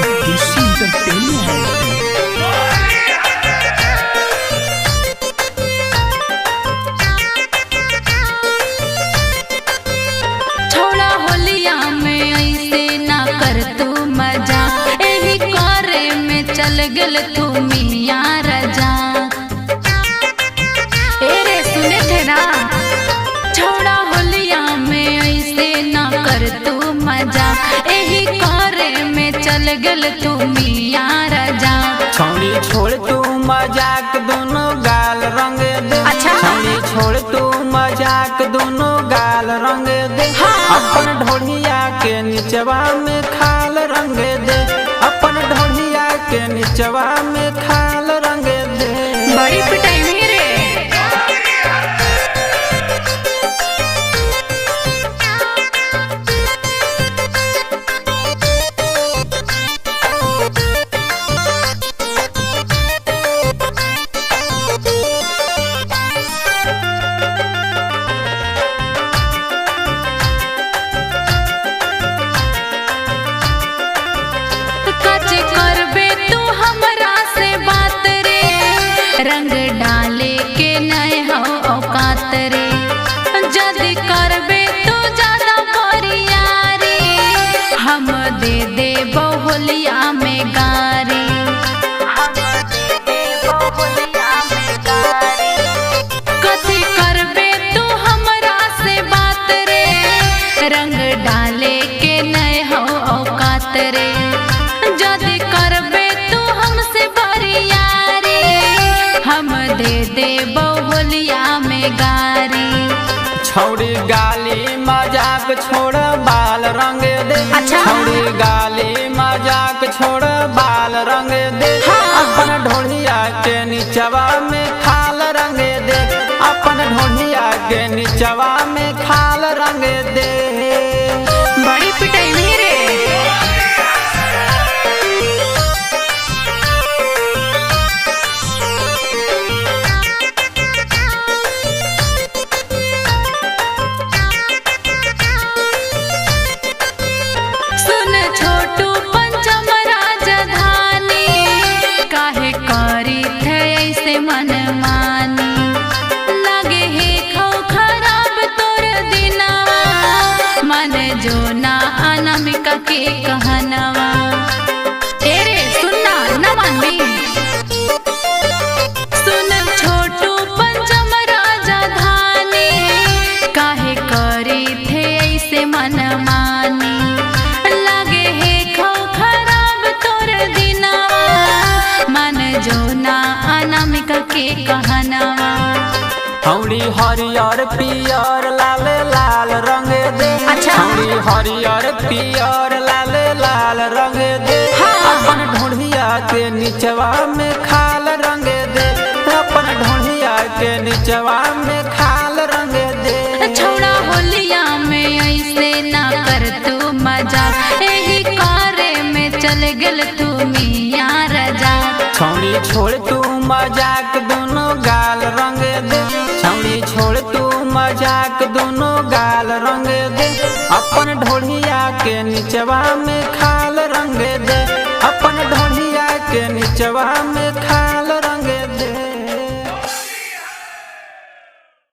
देसी एंटरटेनमेंट है। छोड़ा होलिया में ऐसे ना कर तू मजा, यही करे में चल गल तू मियां रजा। रे सुने थे ना, छोड़ा होलिया में ऐसे ना कर तू मजा, यही करे में चल गल तू मियां रजा। छौड़ी छोड़ तू मजाक दोनों गाल रंग दे। अच्छा। छौड़ी छोड़ तू मजाक दोनों गाल रंग दे। हाँ। अपन ढोलिया के निचवा में खाल रंग दे। अपन ढोलिया के निचवा में खाल रंग दे। बड़ी पिटाई हुई रे। कच करबे तू हमरा से बात रे, रंग डाले के नए हो औकात रे। जदी करबे तू ज्यादा बरियारी, हम दे दे बहुलिया में गारी। कथी करबे तू हमरा से बात रे, रंग डाले के नए हो औकात रे। जदी करबे तू हमसे बरियारी, हम दे दे बहुलिया में गारी। छौड़ी गाली मजाक छोड़ बाल रंग दे। अच्छा। छौड़ी गाली मजाक छोड़ बाल रंग दे। हाँ। अपन ढोलिया के निचवा में खाल रंग दे। अपन ढोलिया के निचवा में खाल रंग दे। बड़ी पिटाई हुई रे। सुन छोटू पंचम राजधानी, काहे करी थे ऐसे मन मानी। लगे हे खौ खराब तोर दिनवा, मन जो ना अनामिका के कहनवा। रे सुनना न मानवी। सुन छोटू पंचम राजधानी, काहे करी थे ऐसे मन मानी। लगे हे खौ खराब तोर दिनवा, मन जो ना अनामिका के कहनवा। छौड़ी हरियर पियर लाल लाल रंग दे। अच्छा। छौड़ी हरियर पियर लाल लाल रंग दे। हाँ। अपन ढोलिया के निचवा में खाल रंग दे। अपन ढोलिया के निचवा में खाल रंग दे। छोड़ा होलिया में ऐसे ना कर तू मजा, यही करे में चल गल तू मियां रजा। छौड़ी छोड़ तू मजाक दोनों गाल रंग दे। छौड़ी छोड़ तू मजाक दोनों गाल रंग दे। अपन ढोलिया के निचवा में खा